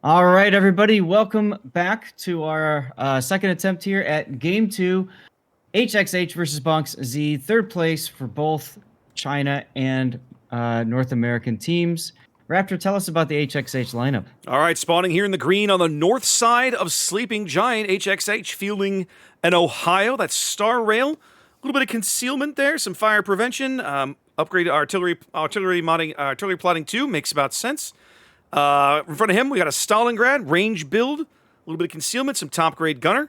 All right, everybody, welcome back to our second attempt here at Game 2, HXH versus BONKZ, third place for both China and North American teams. Raptor, tell us about the HXH lineup. All right, spawning here in the green on the north side of Sleeping Giant, HXH fielding an Ohio. That's Star Rail. A little bit of concealment there, some fire prevention. Upgraded artillery plotting 2 makes about sense. In front of him, we got a Stalingrad range build, a little bit of concealment, some top grade gunner.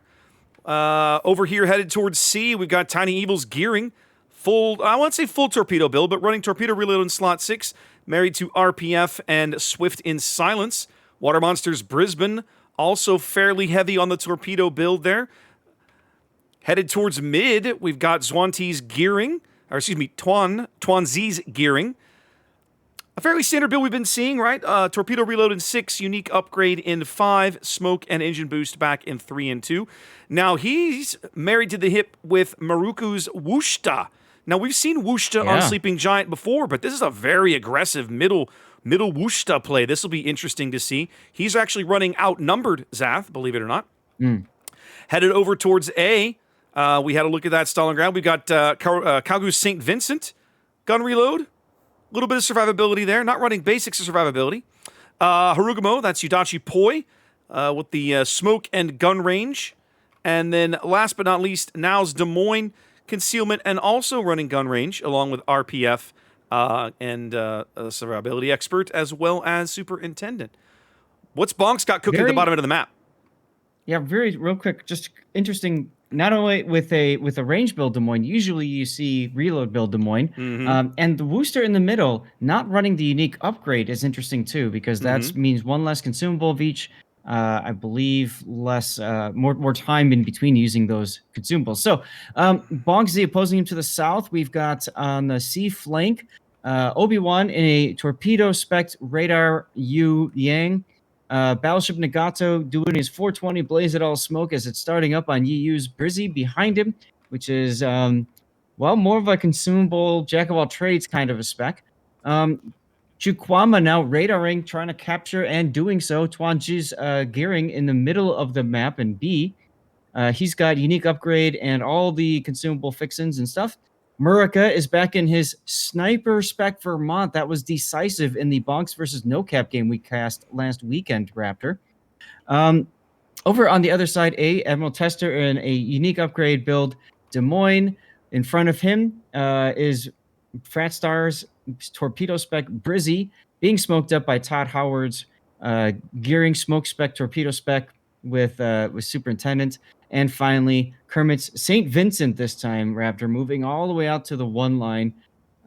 Over here, headed towards C, we've got Tiny Evil's gearing. I won't say full torpedo build, but running torpedo reload in slot 6, married to RPF and Swift in silence. Water Monsters Brisbane, also fairly heavy on the torpedo build there. Headed towards mid, we've got Zwanti's gearing, Tuanzi's gearing. A fairly standard build we've been seeing, right? Torpedo reload in 6, unique upgrade in 5, smoke and engine boost back in 3 and 2. Now he's married to the hip with Maruku's Wushta. Now we've seen Wushta on Sleeping Giant before, but this is a very aggressive middle Wushta play. This will be interesting to see. He's actually running outnumbered Zath, believe it or not. Headed over towards A. We had a look at that Stalingrad. We've got Kalgu's St. Vincent gun reload. A little bit of survivability there. Not running basics of survivability. Harugamo, that's Yudachi Poi with the smoke and gun range. And then last but not least, now's Des Moines concealment and also running gun range along with RPF and a survivability expert as well as superintendent. What's Bonks got cooking at the bottom end of the map? Yeah, real quick, just interesting. Not only with a range build Des Moines, usually you see reload build Des Moines, and the Wooster in the middle not running the unique upgrade is interesting too, because that means one less consumable of each. I believe less, more time in between using those consumables. So BONKZ opposing him to the south. We've got on the C flank Obi-Wan in a torpedo spec radar Yu Yang. Battleship Nagato doing his 420 blaze it all smoke as it's starting up on Yu's Brizzy behind him, which is more of a consumable jack of all trades kind of a spec. Chukwama now radaring, trying to capture and doing so. Tuanji's gearing in the middle of the map in B. He's got unique upgrade and all the consumable fixins and stuff. Murica is back in his sniper spec Vermont that was decisive in the Bonks versus No Cap game we cast last weekend, Raptor. Over on the other side, Admiral Tester in a unique upgrade build. Des Moines. In front of him is Frat Star's torpedo spec Brizzy being smoked up by Todd Howard's gearing smoke spec torpedo spec with superintendent. And finally, Kermit's St. Vincent this time, Raptor, moving all the way out to the 1 line.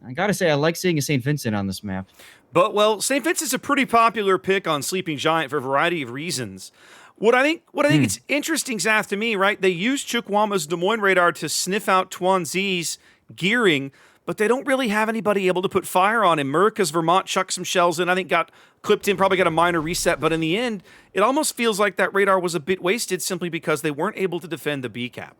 I gotta say, I like seeing a St. Vincent on this map. But, well, St. Vincent's a pretty popular pick on Sleeping Giant for a variety of reasons. What I think it's interesting, Zath, to me, right? They used Chukwama's Des Moines radar to sniff out Tuanzi's gearing, but they don't really have anybody able to put fire on him. Murica's Vermont chucked some shells in. I think got clipped in, probably got a minor reset. But in the end, it almost feels like that radar was a bit wasted simply because they weren't able to defend the B cap.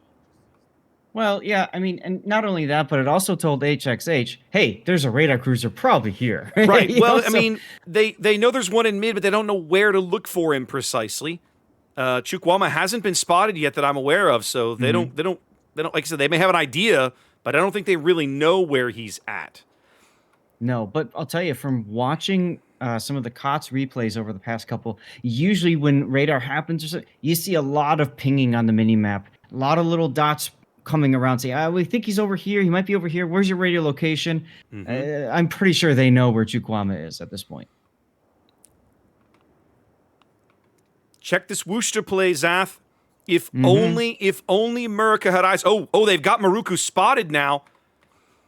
Well, yeah, I mean, and not only that, but it also told HXH, hey, there's a radar cruiser probably here. Right. Well, I mean, they know there's one in mid, but they don't know where to look for him precisely. Chukwama hasn't been spotted yet that I'm aware of, so they don't, like I said, they may have an idea, but I don't think they really know where he's at. No, but I'll tell you, from watching some of the COTS replays over the past couple, usually when radar happens, or so, you see a lot of pinging on the mini-map. A lot of little dots coming around saying, we think he's over here. He might be over here. Where's your radio location? I'm pretty sure they know where Chukwama is at this point. Check this Wooster play, Zath. If only Murica had eyes. Oh, they've got Maruku spotted now.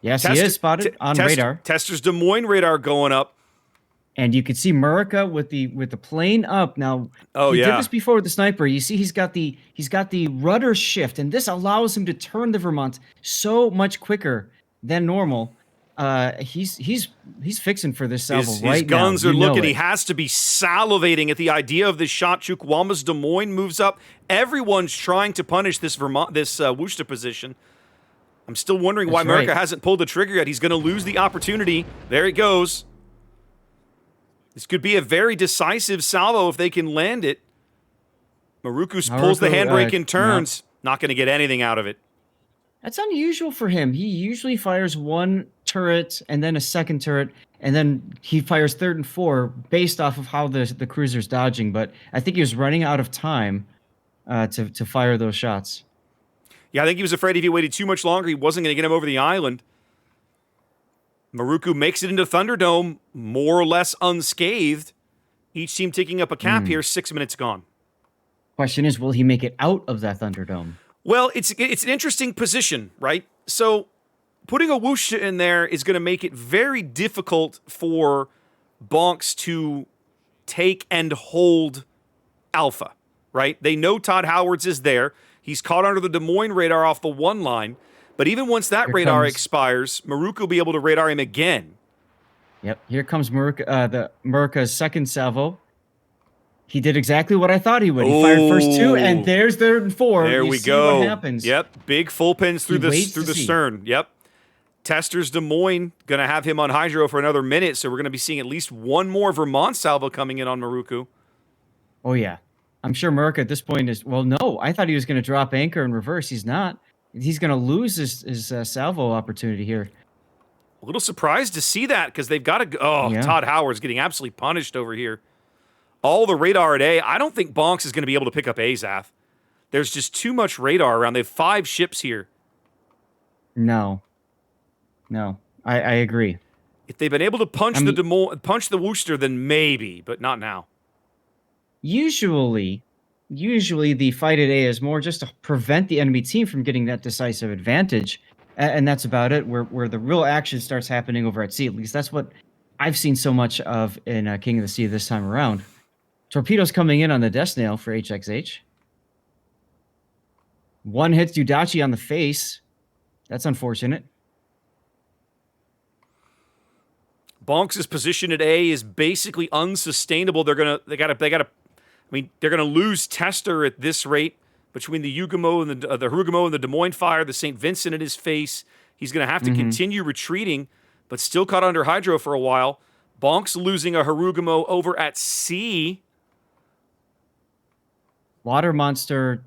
Yes, he is spotted on radar. Tester's Des Moines radar going up. And you can see Murica with the plane up. Now, he did this before with the sniper. You see he's got the rudder shift, and this allows him to turn the Vermont so much quicker than normal. He's fixing for this salvo right now. His guns are looking. He has to be salivating at the idea of this shot. Chukwama's Des Moines moves up. Everyone's trying to punish this Wooster position. I'm still wondering why Murica hasn't pulled the trigger yet. He's going to lose the opportunity. There it goes. This could be a very decisive salvo if they can land it. Maruku pulls the handbrake and turns. Not going to get anything out of it. That's unusual for him. He usually fires one turret and then a second turret, and then he fires third and four based off of how the cruiser's dodging. But I think he was running out of time to fire those shots. Yeah, I think he was afraid if he waited too much longer, he wasn't going to get him over the island. Maruku makes it into Thunderdome more or less unscathed. Each team taking up a cap here, 6 minutes gone. Question is, will he make it out of that Thunderdome? Well, it's an interesting position, right? So putting a Wusha in there is going to make it very difficult for Bonks to take and hold Alpha, right? They know Todd Howards is there. He's caught under the Des Moines radar off the one line. But even once that radar expires, Maruku will be able to radar him again. Yep, here comes Maruka's second salvo. He did exactly what I thought he would. He fired first two, and there's third and four. There we go. What happens. Yep, big full pins through the stern. Yep. Tester's Des Moines going to have him on hydro for another minute, so we're going to be seeing at least one more Vermont salvo coming in on Maruku. Oh, yeah. I'm sure Maruka at this point is, well, no, I thought he was going to drop anchor and reverse. He's not. He's going to lose his salvo opportunity here. A little surprised to see that because they've got to. Todd Howard's getting absolutely punished over here. All the radar at A. I don't think Bonks is going to be able to pick up Azaf. There's just too much radar around. They have 5 ships here. No, I agree. If they've been able to punch the Worcester, then maybe, but not now. Usually the fight at A is more just to prevent the enemy team from getting that decisive advantage. And that's about it, where the real action starts happening over at sea. At least that's what I've seen so much of in King of the Sea this time around. Torpedoes coming in on the death snail for HXH. One hits Dudachi on the face. That's unfortunate. Bonks' position at A is basically unsustainable. They're gonna lose Tester at this rate between the Yugamo and the Harugumo and the Des Moines fire, the St. Vincent at his face. He's gonna have to continue retreating, but still caught under hydro for a while. Bonks losing a Harugumo over at C. Water Monster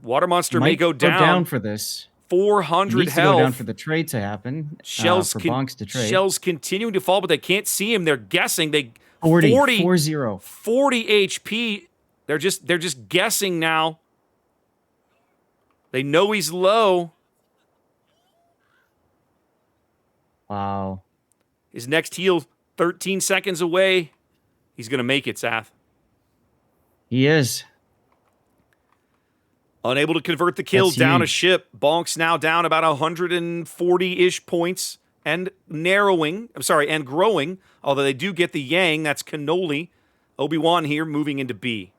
may go down for this. 400 health. Go down for the trade to happen. Shells for Bonks to trade. Shells continuing to fall, but they can't see him. They're guessing. 40 HP. They're just guessing now. They know he's low. Wow. His next heal 13 seconds away. He's going to make it, Saf. He is. Unable to convert the kill, down a ship. Bonks now down about 140-ish points and growing. Although they do get the Yang, that's Cannoli. Obi-Wan here moving into B.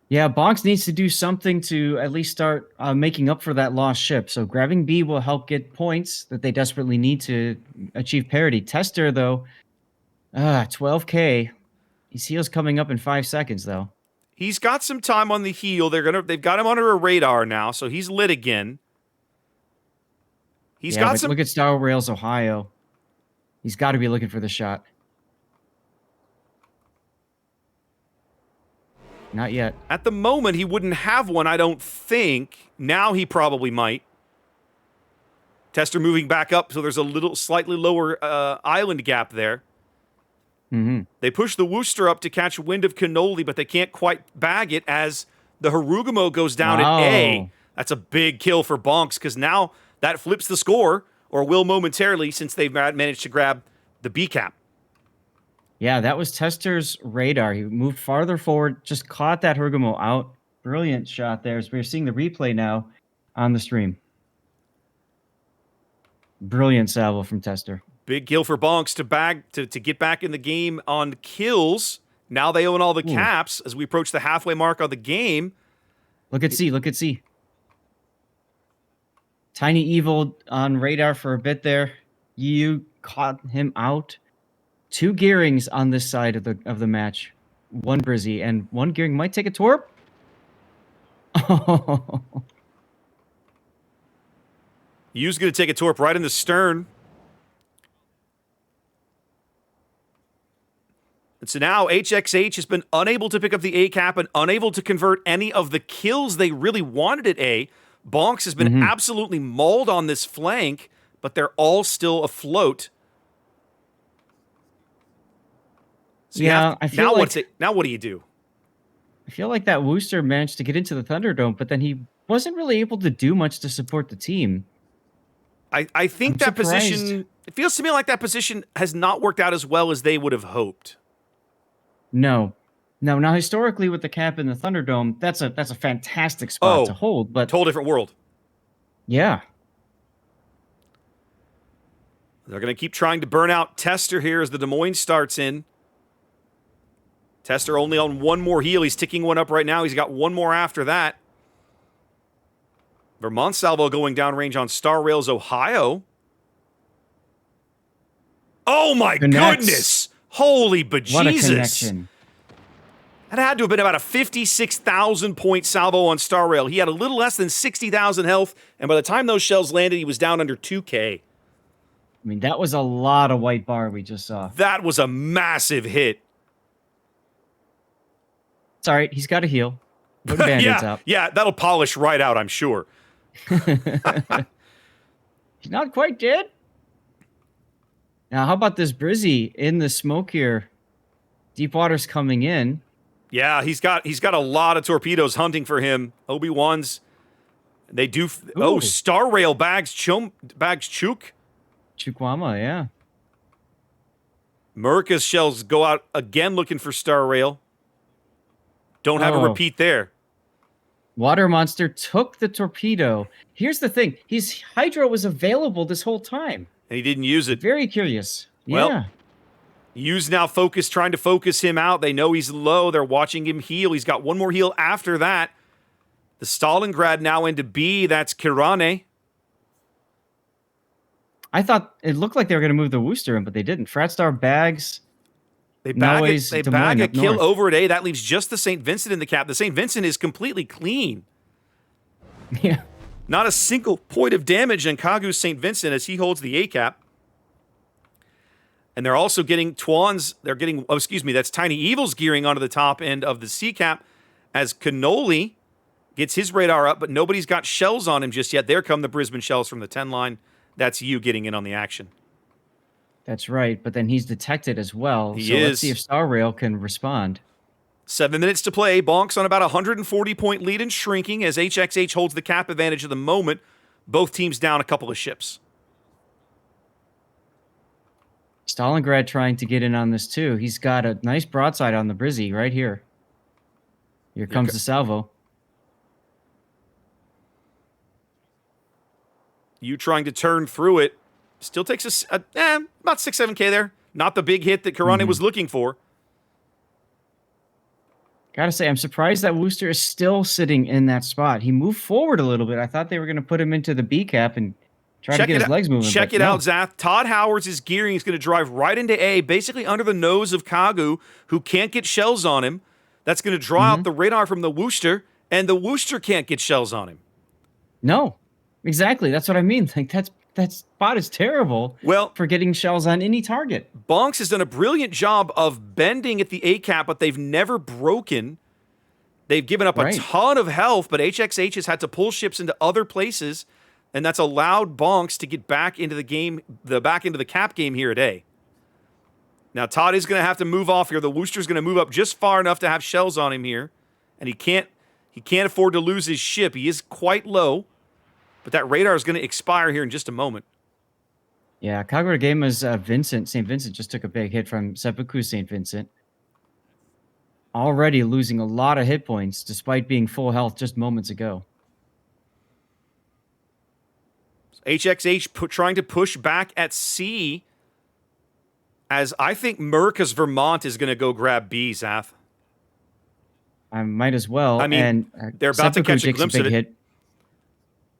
Yeah, Bonks needs to do something to at least start making up for that lost ship. So grabbing B will help get points that they desperately need to achieve parity. Tester, though, 12K. His heal's coming up in 5 seconds, though. He's got some time on the heel. They've got him under a radar now, so he's lit again. Look at Star Rails, Ohio. He's got to be looking for the shot. Not yet. At the moment, he wouldn't have one, I don't think. Now he probably might. Tester moving back up, so there's a slightly lower island gap there. They push the Worcester up to catch wind of Cannoli, but they can't quite bag it as the Harugumo goes down at A. That's a big kill for Bonks because now that flips the score, or will momentarily, since they've managed to grab the B cap. Yeah, that was Tester's radar. He moved farther forward, just caught that Harugumo out. Brilliant shot there as we're seeing the replay now on the stream. Brilliant salvo from Tester. Big kill for Bonks to get back in the game on kills. Now they own all the caps as we approach the halfway mark of the game. Look at C. Tiny Evil on radar for a bit there. You caught him out. 2 gearings on this side of the match. 1 Brizzy, and 1 gearing might take a torp. Yu's going to take a torp right in the stern. And so now HXH has been unable to pick up the A cap and unable to convert any of the kills they really wanted at A. Bonks has been absolutely mauled on this flank, but they're all still afloat. So Yeah, I feel now what do you do? I feel like that Wooster managed to get into the Thunderdome, but then he wasn't really able to do much to support the team. I think that position, it feels to me like that position has not worked out as well as they would have hoped. No. Now historically with the cap in the Thunderdome, that's a fantastic spot to hold, but whole different world. Yeah. They're going to keep trying to burn out Tester here as the Des Moines starts in. Tester only on one more heal. He's ticking one up right now. He's got one more after that. Vermont Salvo going downrange on Star Rails, Ohio. Oh my goodness! Holy bejesus! What a connection. That had to have been about a 56,000 point salvo on Star Rail. He had a little less than 60,000 health, and by the time those shells landed, he was down under 2K. I mean, that was a lot of white bar we just saw. That was a massive hit. It's all right. He's got a heal. Put Band-Aids up. Yeah, that'll polish right out, I'm sure. He's not quite dead. Now, how about this Brizzy in the smoke here? Deepwater's coming in. Yeah, he's got a lot of torpedoes hunting for him. Obi-Wan's. They do. Star Rail bags Chuk. Chukwama, yeah. Murka's shells go out again looking for Star Rail. Don't have a repeat there. Water Monster took the torpedo. Here's the thing. His Hydro was available this whole time. And he didn't use it. Very curious. Well, yeah. Hughes now trying to focus him out. They know he's low. They're watching him heal. He's got one more heal after that. The Stalingrad now into B. That's Kirane. I thought it looked like they were going to move the Wooster in, but they didn't. Fratstar bags. They bag a kill over at A. That leaves just the St. Vincent in the cap. The St. Vincent is completely clean. Yeah. Not a single point of damage on Kagu's St. Vincent as he holds the A cap. And they're also getting that's Tiny Evil's gearing onto the top end of the C cap as Cannoli gets his radar up, but nobody's got shells on him just yet. There come the Brisbane shells from the 10 line. That's you getting in on the action. That's right, but then he's detected as well. Let's see if Star Rail can respond. 7 minutes to play. Bonks on about a 140-point lead and shrinking as HXH holds the cap advantage at the moment. Both teams down a couple of ships. Stalingrad trying to get in on this too. He's got a nice broadside on the Brizzy right here. Here comes the salvo. You trying to turn through it. Still takes about 6-7K there. Not the big hit that Kirane was looking for. Gotta say, I'm surprised that Wooster is still sitting in that spot. He moved forward a little bit. I thought they were going to put him into the B cap and try to get his legs moving. Check it out, Zath. Todd Howard's is gearing. He's going to drive right into A, basically under the nose of Kagu, who can't get shells on him. That's going to draw out the radar from the Wooster, and the Wooster can't get shells on him. No, exactly. That's what I mean. Like that spot is terrible for getting shells on any target. Bonks has done a brilliant job of bending at the A cap, but they've never broken. They've given up a ton of health, but HXH has had to pull ships into other places, and that's allowed Bonks to get back into the game, back into the cap game here at A. Now Todd is going to have to move off here. The Wooster's going to move up just far enough to have shells on him here, and he can't afford to lose his ship. He is quite low. But that radar is going to expire here in just a moment. Yeah, Kagura Gama's St. Vincent just took a big hit from Seppuku St. Vincent. Already losing a lot of hit points despite being full health just moments ago. HXH trying to push back at C as I think Merca's Vermont is going to go grab B, Zath. I might as well. I mean, they're about to catch a glimpse of it. Hit.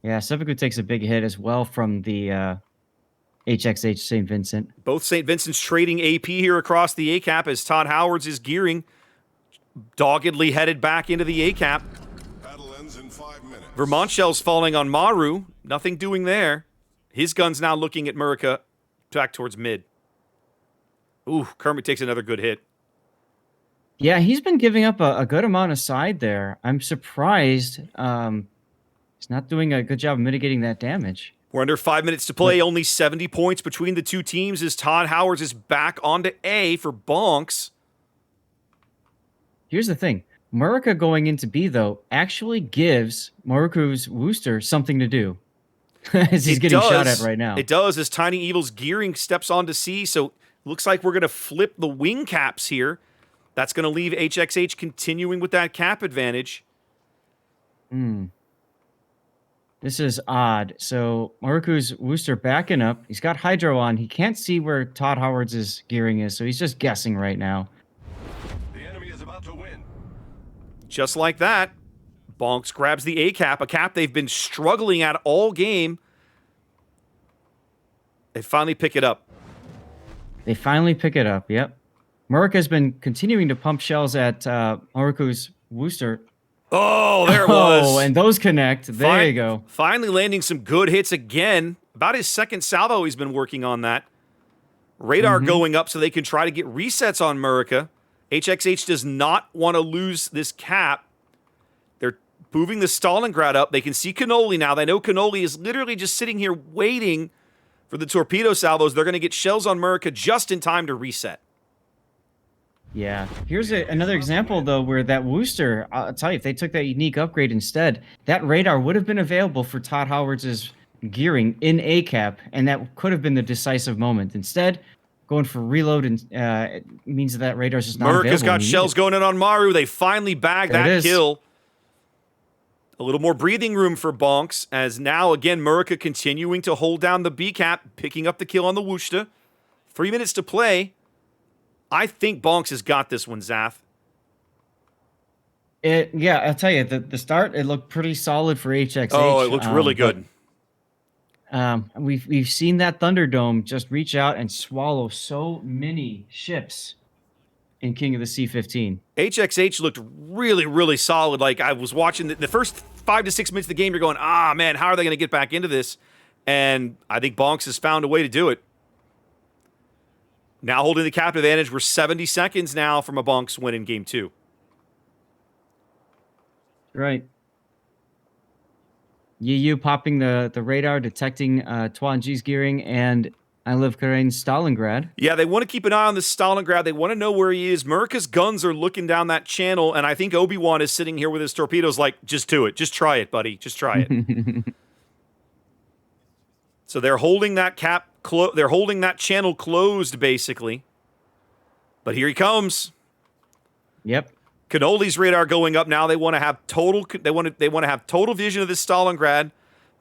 Yeah, Seppuku takes a big hit as well from the HXH St. Vincent. Both St. Vincent's trading AP here across the A cap as Todd Howard's is gearing, doggedly headed back into the A cap. Battle ends in 5 minutes. Vermont shells falling on Maru. Nothing doing there. His gun's now looking at Murica back towards mid. Ooh, Kermit takes another good hit. Yeah, he's been giving up a good amount of side there. I'm surprised. He's not doing a good job of mitigating that damage. We're under 5 minutes to play. Only 70 points between the two teams as Todd Howards is back onto A for Bonks. Here's the thing. Murica going into B, though, actually gives Moroku's Wooster something to do. As he's getting shot at right now. It does, as Tiny Evil's gearing steps onto C, so looks like we're going to flip the wing caps here. That's going to leave HXH continuing with that cap advantage. This is odd. So Moroku's Wooster backing up. He's got Hydro on. He can't see where Todd Howard's gearing is, so he's just guessing right now. The enemy is about to win. Just like that, Bonks grabs the A cap, a cap they've been struggling at all game. They finally pick it up. They finally pick it up, yep. Murica's been continuing to pump shells at Moroku's Wooster. Oh, there it was. Oh, and those connect. There you go. Finally landing some good hits again. About his second salvo, he's been working on that. Radar going up so they can try to get resets on Murica. HXH does not want to lose this cap. They're moving the Stalingrad up. They can see Cannoli now. They know Cannoli is literally just sitting here waiting for the torpedo salvos. They're going to get shells on Murica just in time to reset. Yeah. Here's another example, though, where that Wooster, I'll tell you, if they took that unique upgrade instead, that radar would have been available for Todd Howard's gearing in A cap, and that could have been the decisive moment. Instead, going for reload and it means that radar's just not available. Murica's got shells going in on Maru. They finally bag that kill. A little more breathing room for Bonks, as now, again, Murica continuing to hold down the B cap, picking up the kill on the Wooster. 3 minutes to play. I think Bonks has got this one, Zath. Yeah, I'll tell you, the start, it looked pretty solid for HXH. Oh, it looks really good. We've seen that Thunderdome just reach out and swallow so many ships in King of the C-15. HXH looked really, really solid. Like, I was watching the first 5 to 6 minutes of the game, you're going, man, how are they going to get back into this? And I think Bonks has found a way to do it. Now holding the cap advantage, we're 70 seconds now from a Bonks win in Game 2. Right. Yu popping the radar, detecting Tuan G's gearing, and I live Karane's Stalingrad. Yeah, they want to keep an eye on the Stalingrad. They want to know where he is. Murica's guns are looking down that channel, and I think Obi-Wan is sitting here with his torpedoes like, just do it. Just try it, buddy. Just try it. So they're holding that cap they're holding that channel closed, basically. But here he comes. Yep. Cannoli's radar going up now. They want to have total. They want to have total vision of this Stalingrad.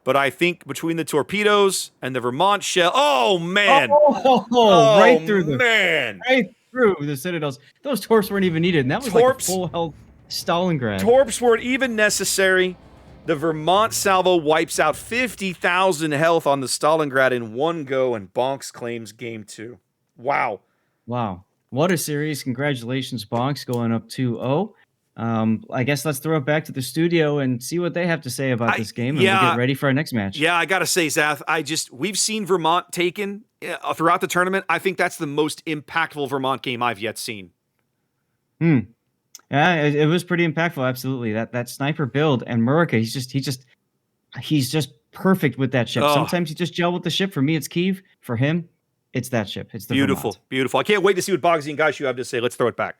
But I think between the torpedoes and the Vermont shell, oh man! Oh, right through right through the Citadels. Those torps weren't even needed, and that was like a full health Stalingrad. Torps weren't even necessary. The Vermont salvo wipes out 50,000 health on the Stalingrad in one go, and Bonks claims Game 2. Wow. Wow. What a series. Congratulations, Bonks, going up 2-0. I guess let's throw it back to the studio and see what they have to say about this game, and we'll get ready for our next match. Yeah, I got to say, Zath, we've seen Vermont taken throughout the tournament. I think that's the most impactful Vermont game I've yet seen. Yeah, it was pretty impactful. Absolutely. That sniper build, and Murica, he's just perfect with that ship. Oh. Sometimes you just gel with the ship. For me, it's Kyiv. For him, it's that ship. It's the Beautiful. Vermont. Beautiful. I can't wait to see what BONKZ and Gaishu have to say. Let's throw it back.